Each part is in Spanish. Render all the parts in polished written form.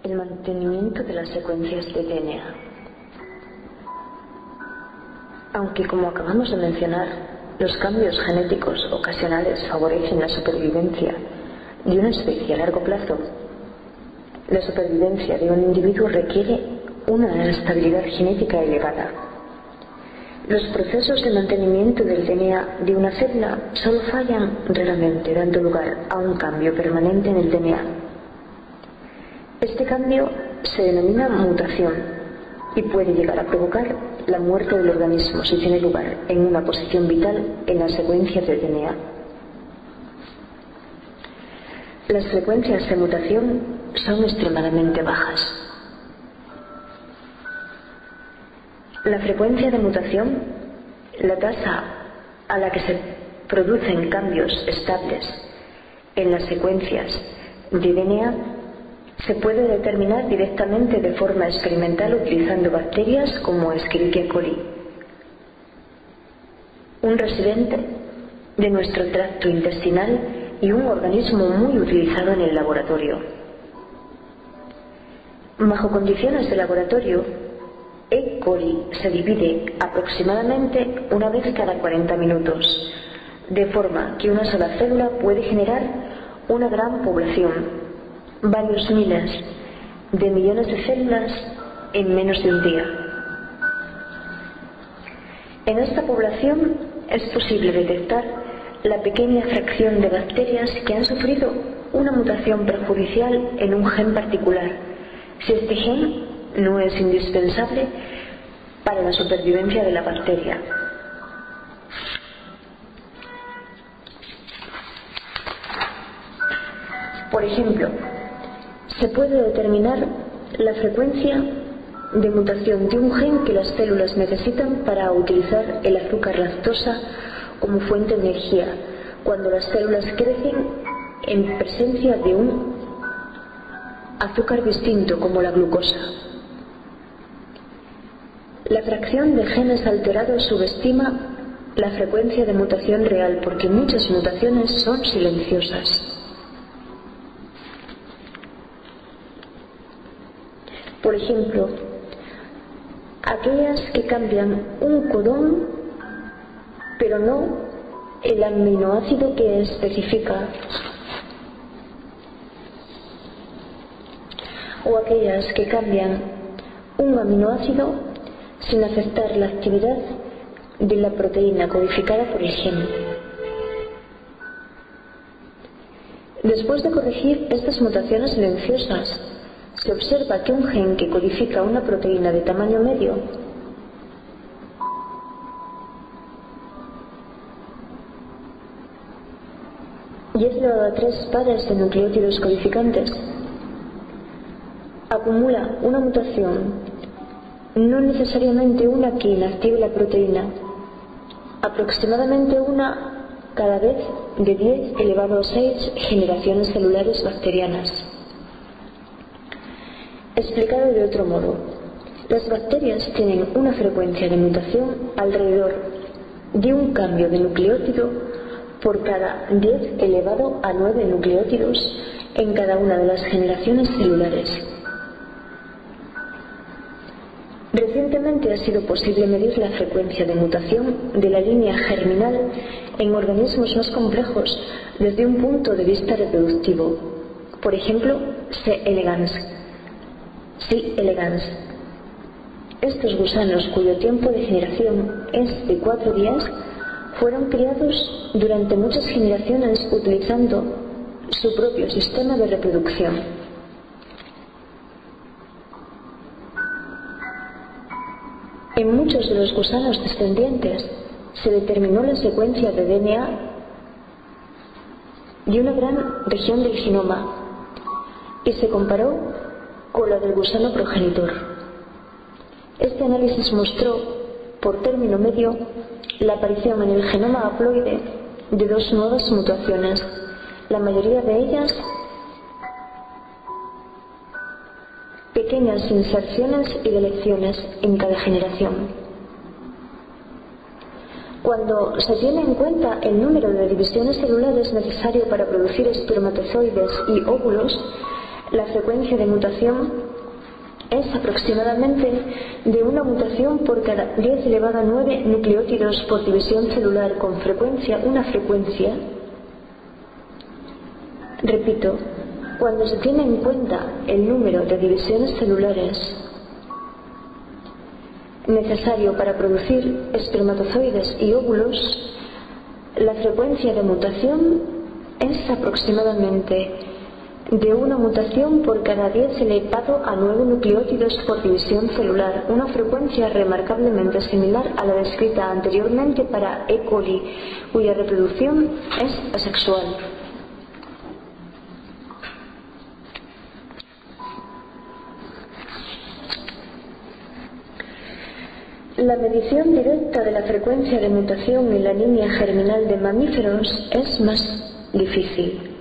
El mantenimiento de las secuencias de DNA. Aunque, como acabamos de mencionar, los cambios genéticos ocasionales favorecen la supervivencia de una especie a largo plazo, la supervivencia de un individuo requiere una estabilidad genética elevada. Los procesos de mantenimiento del DNA de una célula solo fallan raramente, dando lugar a un cambio permanente en el DNA. Este cambio se denomina mutación y puede llegar a provocar la muerte del organismo si tiene lugar en una posición vital en las secuencias de DNA. Las frecuencias de mutación son extremadamente bajas. La frecuencia de mutación, la tasa a la que se producen cambios estables en las secuencias de DNA, se puede determinar directamente de forma experimental utilizando bacterias como Escherichia coli, un residente de nuestro tracto intestinal y un organismo muy utilizado en el laboratorio. Bajo condiciones de laboratorio, E. coli se divide aproximadamente una vez cada 40 minutos, de forma que una sola célula puede generar una gran población, varios miles de millones de células en menos de un día. En esta población es posible detectar la pequeña fracción de bacterias que han sufrido una mutación perjudicial en un gen particular, si este gen no es indispensable para la supervivencia de la bacteria. Por ejemplo, se puede determinar la frecuencia de mutación de un gen que las células necesitan para utilizar el azúcar lactosa como fuente de energía, cuando las células crecen en presencia de un azúcar distinto como la glucosa. La fracción de genes alterados subestima la frecuencia de mutación real porque muchas mutaciones son silenciosas. Por ejemplo, aquellas que cambian un codón, pero no el aminoácido que especifica, o aquellas que cambian un aminoácido sin afectar la actividad de la proteína codificada por el gen. Después de corregir estas mutaciones silenciosas, se observa que un gen que codifica una proteína de tamaño medio y es elevado a 3 pares de nucleótidos codificantes, acumula una mutación, no necesariamente una que inactive la proteína, aproximadamente una cada vez de 10 elevado a 6 generaciones celulares bacterianas. Explicado de otro modo, las bacterias tienen una frecuencia de mutación alrededor de un cambio de nucleótido por cada 10 elevado a 9 nucleótidos en cada una de las generaciones celulares. Recientemente ha sido posible medir la frecuencia de mutación de la línea germinal en organismos más complejos desde un punto de vista reproductivo. Por ejemplo, C. elegans. Estos gusanos, cuyo tiempo de generación es de 4 días, fueron criados durante muchas generaciones utilizando su propio sistema de reproducción. En muchos de los gusanos descendientes se determinó la secuencia de DNA de una gran región del genoma y se comparó con la del gusano progenitor. Este análisis mostró, por término medio, la aparición en el genoma haploide de 2 nuevas mutaciones, la mayoría de ellas pequeñas inserciones y deleciones en cada generación. Cuando se tiene en cuenta el número de divisiones celulares necesario para producir espermatozoides y óvulos, La frecuencia de mutación es aproximadamente de una mutación por cada 10 elevado a 9 nucleótidos por división celular, con una frecuencia, repito, cuando se tiene en cuenta el número de divisiones celulares necesario para producir espermatozoides y óvulos, la frecuencia de mutación es aproximadamente de una mutación por cada 10 elevado a 9 nucleótidos por división celular, una frecuencia remarcablemente similar a la descrita anteriormente para E. coli, cuya reproducción es asexual. La medición directa de la frecuencia de mutación en la línea germinal de mamíferos es más difícil.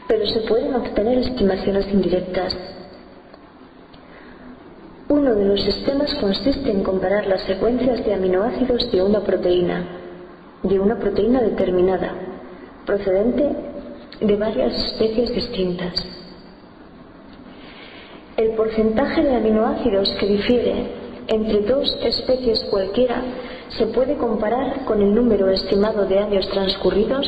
Pero se pueden obtener estimaciones indirectas. Uno de los sistemas consiste en comparar las secuencias de aminoácidos de una proteína determinada, procedente de varias especies distintas. El porcentaje de aminoácidos que difiere entre dos especies cualquiera se puede comparar con el número estimado de años transcurridos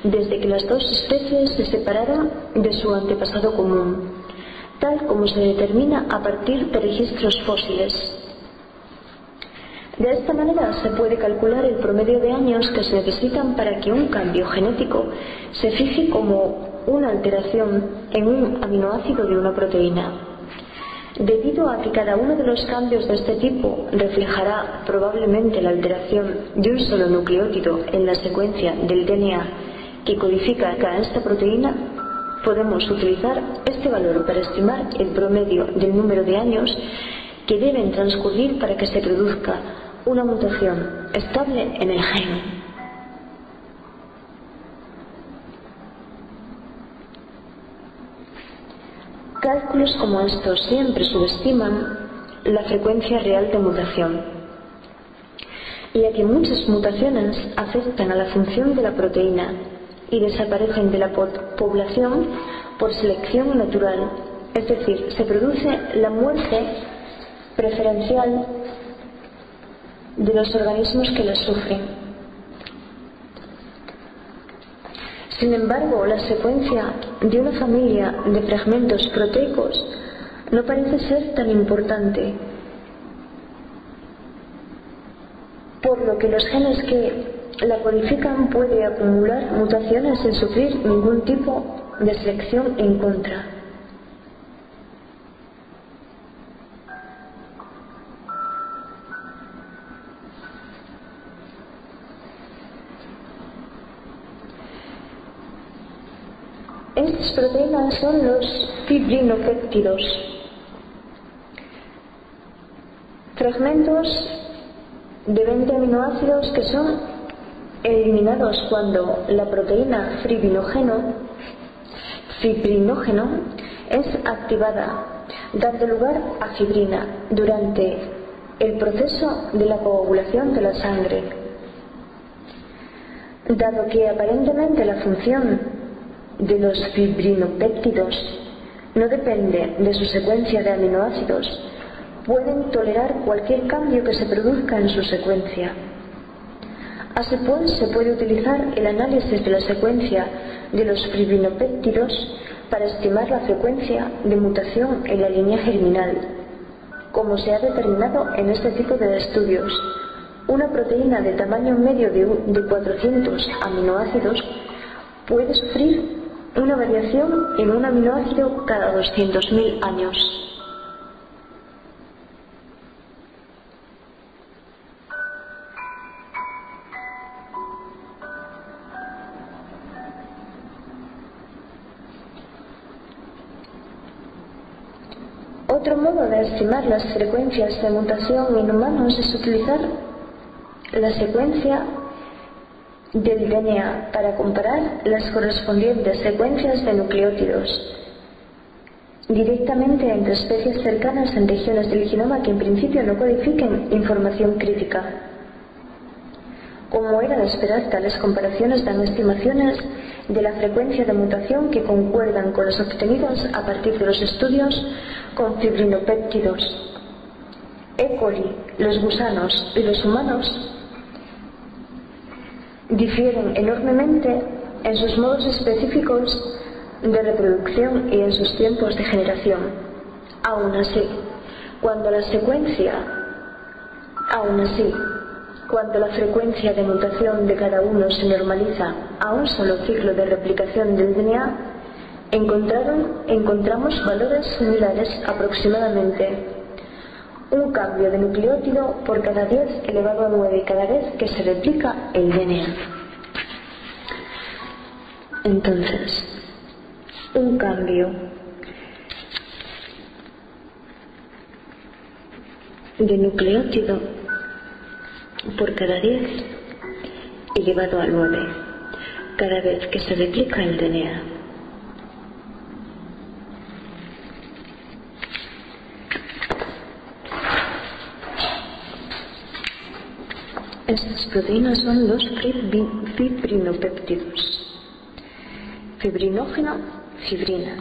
desde que las dos especies se separaron de su antepasado común, tal como se determina a partir de registros fósiles. De esta manera se puede calcular el promedio de años que se necesitan para que un cambio genético se fije como una alteración en un aminoácido de una proteína. Debido a que cada uno de los cambios de este tipo reflejará probablemente la alteración de un solo nucleótido en la secuencia del DNA que codifica a esta proteína, podemos utilizar este valor para estimar el promedio del número de años que deben transcurrir para que se produzca una mutación estable en el gen. Cálculos como estos siempre subestiman la frecuencia real de mutación, ya que muchas mutaciones afectan a la función de la proteína y desaparecen de la población por selección natural, es decir, se produce la muerte preferencial de los organismos que las sufren. Sin embargo, la secuencia de una familia de fragmentos proteicos no parece ser tan importante, por lo que los genes que la codifican pueden acumular mutaciones sin sufrir ningún tipo de selección en contra. Estas proteínas son los fibrinopéptidos, fragmentos de 20 aminoácidos que son eliminados cuando la proteína fibrinógeno es activada, dando lugar a fibrina durante el proceso de la coagulación de la sangre. Dado que aparentemente la función de los fibrinopéptidos no depende de su secuencia de aminoácidos, pueden tolerar cualquier cambio que se produzca en su secuencia. Así pues, se puede utilizar el análisis de la secuencia de los fibrinopéptidos para estimar la frecuencia de mutación en la línea germinal. Como se ha determinado en este tipo de estudios, una proteína de tamaño medio de 400 aminoácidos puede sufrir una variación en un aminoácido cada 200.000 años. Otro modo de estimar las frecuencias de mutación en humanos es utilizar la secuencia del DNA para comparar las correspondientes secuencias de nucleótidos directamente entre especies cercanas en regiones del genoma que en principio no codifiquen información crítica. Como era de esperar, tales comparaciones dan estimaciones de la frecuencia de mutación que concuerdan con los obtenidos a partir de los estudios con fibrinopéptidos. E. coli, los gusanos y los humanos difieren enormemente en sus modos específicos de reproducción y en sus tiempos de generación. Aún así, cuando la frecuencia de mutación de cada uno se normaliza a un solo ciclo de replicación del DNA, encontramos valores similares aproximadamente. Un cambio de nucleótido por cada 10 elevado a 9 cada vez que se replica el DNA. Entonces, un cambio de nucleótido por cada 10 elevado a 9 cada vez que se replica el DNA. Estas proteínas son los fibrinopéptidos. Fibrinógeno, fibrina.